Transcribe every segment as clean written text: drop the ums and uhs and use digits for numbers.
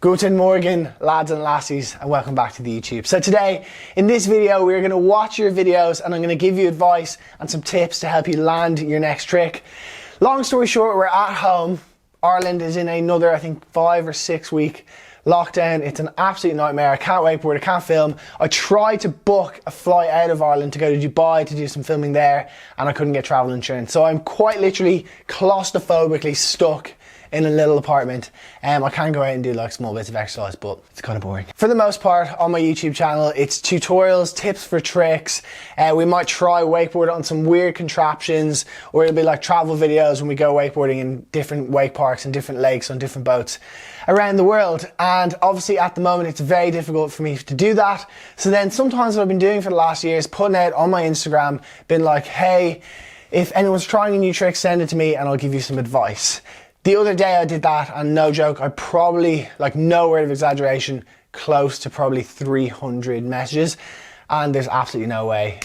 Guten Morgen, lads and lassies, and welcome back to the YouTube. So today, in this video, we're going to watch your videos and I'm going to give you advice and some tips to help you land your next trick. Long story short, we're at home. Ireland is in another, I think, 5 or 6 week lockdown. It's an absolute nightmare. I can't wakeboard, I can't film. I tried to book a flight out of Ireland to go to Dubai to do some filming there, and I couldn't get travel insurance. So I'm quite literally claustrophobically stuck in a little apartment. I can go out and do like small bits of exercise, but it's kind of boring. For the most part on my YouTube channel, it's tutorials, tips for tricks. We might try wakeboard on some weird contraptions, or it'll be like travel videos when we go wakeboarding in different wake parks and different lakes on different boats around the world. And obviously at the moment it's very difficult for me to do that. So then sometimes what I've been doing for the last year is putting out on my Instagram, been like, hey, if anyone's trying a new trick, send it to me and I'll give you some advice. The other day I did that, and no joke, I probably, like no word of exaggeration, close to probably 300 messages, and there's absolutely no way,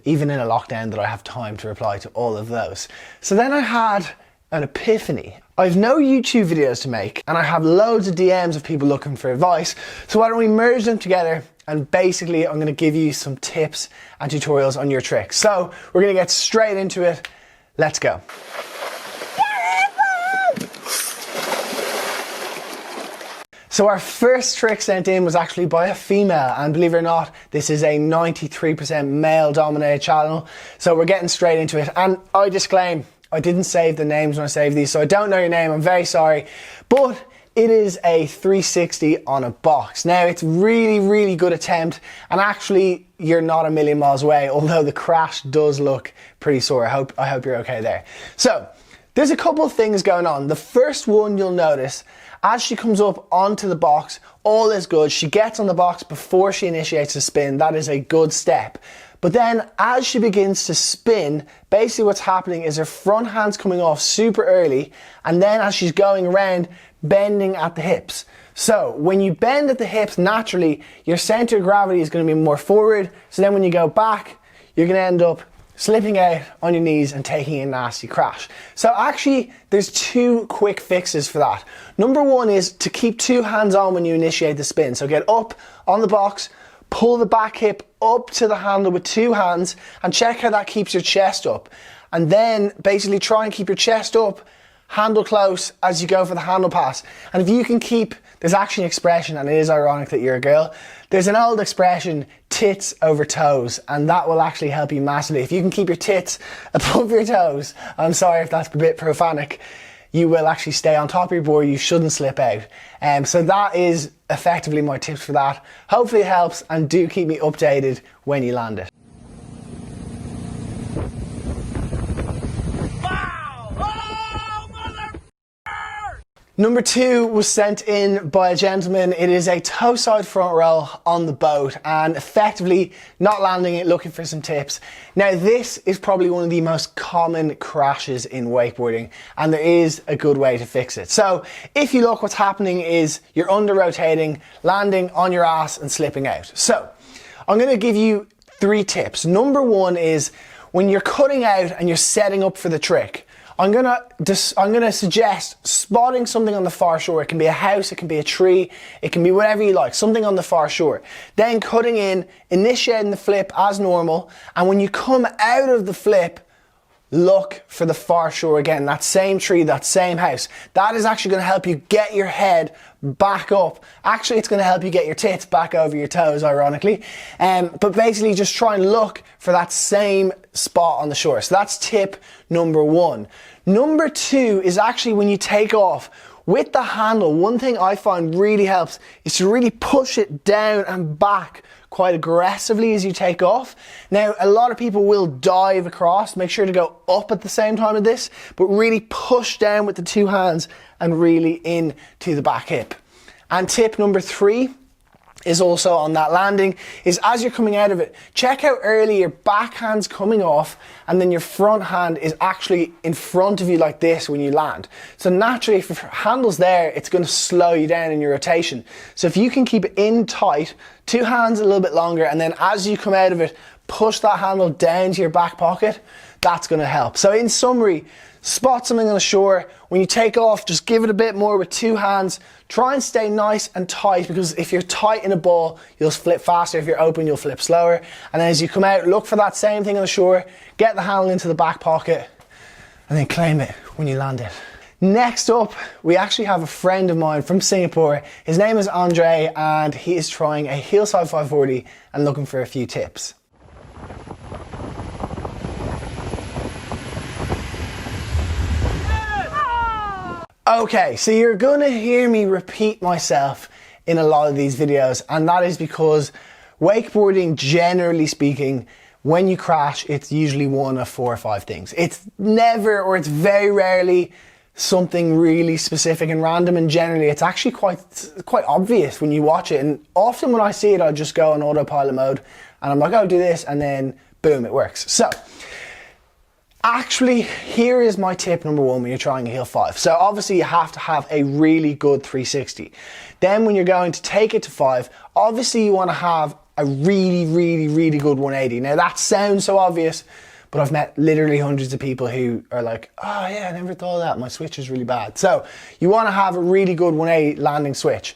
even in a lockdown, that I have time to reply to all of those. So then I had an epiphany. I've no YouTube videos to make, and I have loads of DMs of people looking for advice, so why don't we merge them together, and basically I'm going to give you some tips and tutorials on your tricks. So we're going to get straight into it. Let's go. So our first trick sent in was actually by a female, and believe it or not, this is a 93% male dominated channel. So we're getting straight into it, and I disclaim, I didn't save the names when I saved these, so I don't know your name, I'm very sorry, but it is a 360 on a box. Now it's really good attempt, and actually you're not a million miles away, although the crash does look pretty sore. I hope you're okay there. So there's a couple of things going on. The first one you'll notice, as she comes up onto the box, all is good. She gets on the box before she initiates a spin. That is a good step. But then as she begins to spin, basically what's happening is her front hand's coming off super early, and then as she's going around, bending at the hips. So when you bend at the hips, naturally, your center of gravity is going to be more forward. So then when you go back, you're going to end up slipping out on your knees and taking a nasty crash. So actually, there's 2 quick fixes for that. Number 1 is to keep 2 hands on when you initiate the spin. So get up on the box, pull the back hip up to the handle with 2 hands, and check how that keeps your chest up. And then basically try and keep your chest up, handle close as you go for the handle pass. And if you can keep, there's actually an expression, and it is ironic that you're a girl, there's an old expression, tits over toes, and that will actually help you massively. If you can keep your tits above your toes, I'm sorry if that's a bit profanic, you will actually stay on top of your board, you shouldn't slip out. So that is effectively my tips for that. Hopefully it helps, and do keep me updated when you land it. Number 2 was sent in by a gentleman. It is a toe side front roll on the boat, and effectively not landing it, looking for some tips. Now this is probably one of the most common crashes in wakeboarding, and there is a good way to fix it. So if you look, what's happening is you're under rotating, landing on your ass and slipping out. So I'm going to give you 3 tips. Number 1 is when you're cutting out and you're setting up for the trick, I'm gonna suggest spotting something on the far shore. It can be a house, it can be a tree, it can be whatever you like, something on the far shore. Then cutting in, initiating the flip as normal, and when you come out of the flip, look for the far shore again, that same tree, that same house. That is actually going to help you get your head back up. Actually, it's going to help you get your tits back over your toes, ironically. But basically just try and look for that same spot on the shore. So that's tip number 1. Number 2 is actually when you take off with the handle. One thing I find really helps is to really push it down and back quite aggressively as you take off. Now, a lot of people will dive across. Make sure to go up at the same time of this, but really push down with the 2 hands and really in to the back hip. And tip number 3 is also on that landing, is as you're coming out of it, check how early your backhand's coming off and then your front hand is actually in front of you like this when you land. So naturally, if your handle's there, it's going to slow you down in your rotation. So if you can keep it in tight, 2 hands a little bit longer, and then as you come out of it, push that handle down to your back pocket, that's going to help. So in summary, spot something on the shore. When you take off, just give it a bit more with two hands. Try and stay nice and tight, because if you're tight in a ball, you'll flip faster. If you're open, you'll flip slower. And then as you come out, look for that same thing on the shore, get the handle into the back pocket, and then claim it when you land it. Next up, we actually have a friend of mine from Singapore. His name is Andre, and he is trying a hillside 540 and looking for a few tips. Okay, so you're gonna hear me repeat myself in a lot of these videos, and that is because wakeboarding, generally speaking, when you crash, it's usually one of 4 or 5 things. It's never, or it's very rarely, something really specific and random, and generally it's actually quite obvious when you watch it. And often when I see it, I just go on autopilot mode and I'm like, oh, do this, and then boom, it works. So actually, here is my tip number 1 when you're trying a heel 5. So obviously you have to have a really good 360. Then when you're going to take it to 5, obviously you want to have a really good 180. Now that sounds so obvious, but I've met literally hundreds of people who are like, oh yeah, I never thought of that, my switch is really bad. So you want to have a really good 180 landing switch.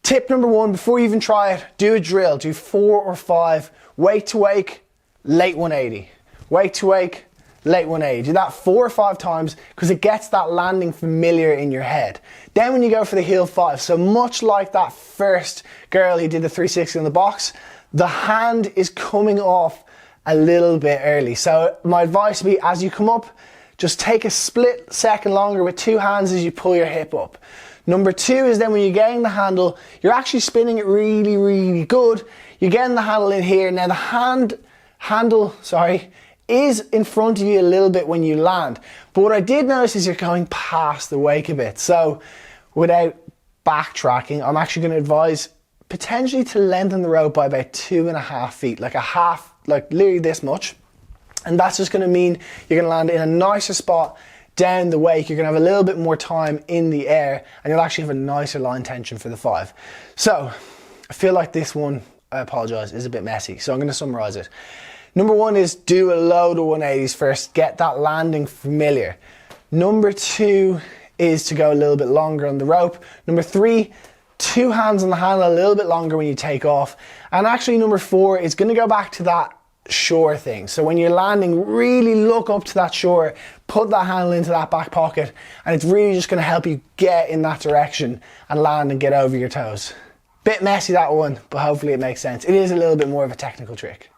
Tip number 1, before you even try it, do a drill. Do 4 or 5, wake to wake, late 180. Wake to wake, late 180. Do that 4 or 5 times, because it gets that landing familiar in your head. Then when you go for the heel 5, so much like that first girl who did the 360 in the box, the hand is coming off a little bit early. So my advice would be, as you come up, just take a split second longer with 2 hands as you pull your hip up. Number 2 is then when you're getting the handle, you're actually spinning it really good. You're getting the handle in here. Now the handle is in front of you a little bit when you land. But what I did notice is you're going past the wake a bit. So without backtracking, I'm actually going to advise potentially to lengthen the rope by about 2.5 feet, like literally this much. And that's just going to mean you're going to land in a nicer spot down the wake. You're going to have a little bit more time in the air, and you'll actually have a nicer line tension for the 5. So I feel like this one, I apologize, is a bit messy. So I'm going to summarize it. Number 1 is do a load of 180s first, get that landing familiar. Number 2 is to go a little bit longer on the rope. Number 3, 2 hands on the handle a little bit longer when you take off. And actually number 4 is going to go back to that shore thing. So when you're landing, really look up to that shore, put that handle into that back pocket, and it's really just going to help you get in that direction and land and get over your toes. Bit messy that one, but hopefully it makes sense. It is a little bit more of a technical trick.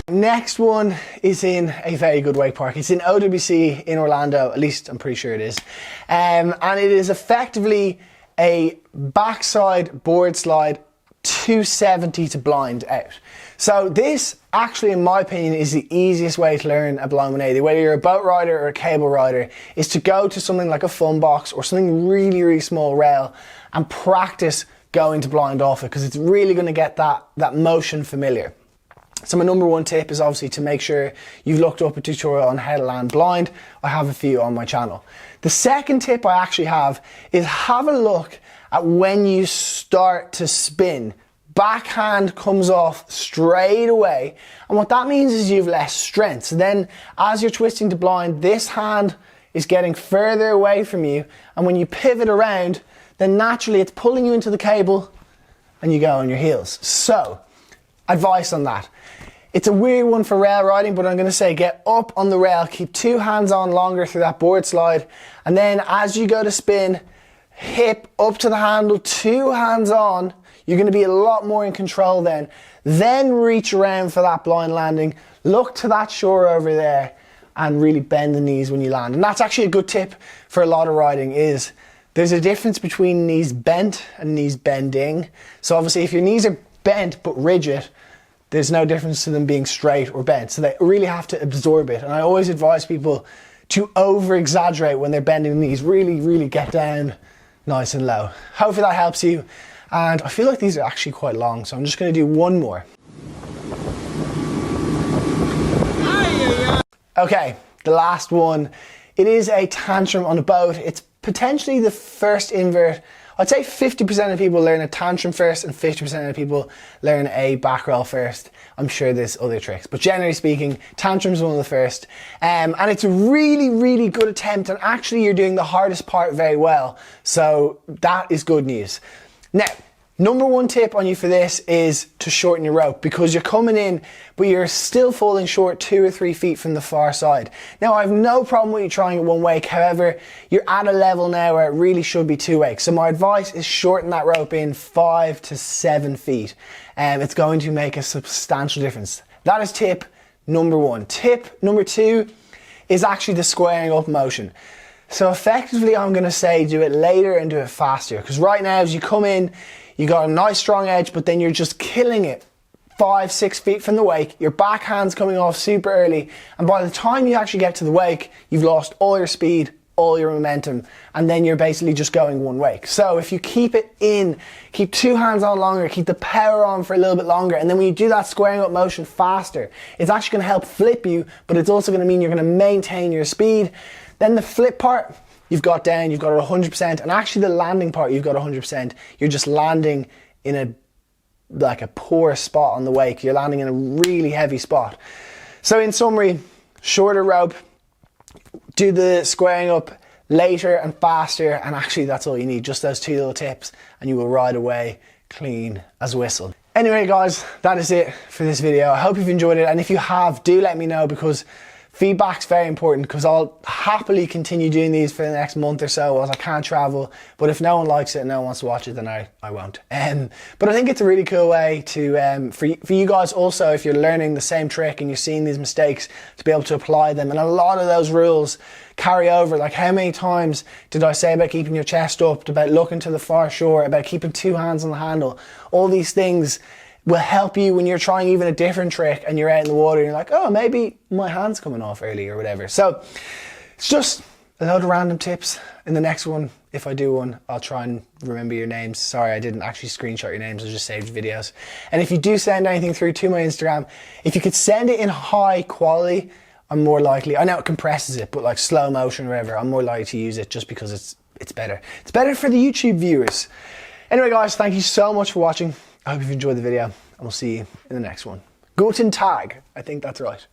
Next one is in a very good wake park. It's in OWC in Orlando, at least I'm pretty sure it is. And it is effectively a backside board slide 270 to blind out. So this actually, in my opinion, is the easiest way to learn a blind 180. Whether you're a boat rider or a cable rider, is to go to something like a fun box or something really small rail and practice going to blind off it, because it's really going to get that motion familiar. So my number 1 tip is obviously to make sure you've looked up a tutorial on how to land blind. I have a few on my channel. The second tip I actually have is have a look at when you start to spin. Backhand comes off straight away, and what that means is you've less strength. So then as you're twisting to blind, this hand is getting further away from you, and when you pivot around, then naturally it's pulling you into the cable and you go on your heels. So advice on that. It's a weird one for rail riding, but I'm going to say get up on the rail, keep 2 hands on longer through that board slide, and then as you go to spin, hip up to the handle, 2 hands on. You're going to be a lot more in control then. Then reach around for that blind landing, look to that shore over there, and really bend the knees when you land. And that's actually a good tip for a lot of riding, is there's a difference between knees bent and knees bending. So obviously if your knees are bent but rigid, there's no difference to them being straight or bent. So they really have to absorb it. And I always advise people to over exaggerate when they're bending the knees. Really get down nice and low. Hopefully that helps you. And I feel like these are actually quite long, so I'm just going to do one more. Okay, the last one. It is a tantrum on a boat. It's potentially the first invert I'd say 50% of people learn a tantrum first and 50% of people learn a back roll first. I'm sure there's other tricks, but generally speaking, tantrum's one of the first. And it's a really, really good attempt, and actually you're doing the hardest part very well. So that is good news. Now, number one tip on you for this is to shorten your rope, because you're coming in, but you're still falling short 2 or 3 feet from the far side. Now, I have no problem with you trying it one wake. However, you're at a level now where it really should be 2 wakes. So my advice is shorten that rope in 5 to 7 feet. It's going to make a substantial difference. That is tip number one. Tip number two is actually the squaring up motion. So effectively, I'm going to say do it later and do it faster, because right now as you come in, you got a nice strong edge, but then you're just killing it 5, 6 feet from the wake. Your backhand's coming off super early, and by the time you actually get to the wake, you've lost all your speed, all your momentum, and then you're basically just going one wake. So if you keep it in, keep 2 hands on longer, keep the power on for a little bit longer, and then when you do that squaring up motion faster, it's actually going to help flip you, but it's also going to mean you're going to maintain your speed. Then the flip part, you've got down, you've got it 100%, and actually the landing part, you've got 100%. You're just landing in a poor spot on the wake. You're landing in a really heavy spot. So in summary, shorter rope, do the squaring up later and faster, and actually that's all you need, just those 2 little tips, and you will ride away clean as a whistle. Anyway guys, that is it for this video. I hope you've enjoyed it, and if you have, do let me know, because feedback's very important, because I'll happily continue doing these for the next month or so as I can't travel. But if no one likes it and no one wants to watch it, then I won't. But I think it's a really cool way to for you guys also, if you're learning the same trick and you're seeing these mistakes, to be able to apply them. And a lot of those rules carry over. Like, how many times did I say about keeping your chest up, about looking to the far shore, about keeping 2 hands on the handle? All these things will help you when you're trying even a different trick and you're out in the water and you're like, oh, maybe my hand's coming off early or whatever. So it's just a load of random tips. In the next one, if I do one, I'll try and remember your names. Sorry, I didn't actually screenshot your names, I just saved videos. And if you do send anything through to my Instagram, if you could send it in high quality, I'm more likely, I know it compresses it, but like slow motion or whatever, I'm more likely to use it just because it's better. It's better for the YouTube viewers. Anyway guys, thank you so much for watching. I hope you've enjoyed the video, and we'll see you in the next one. Guten Tag, I think that's right.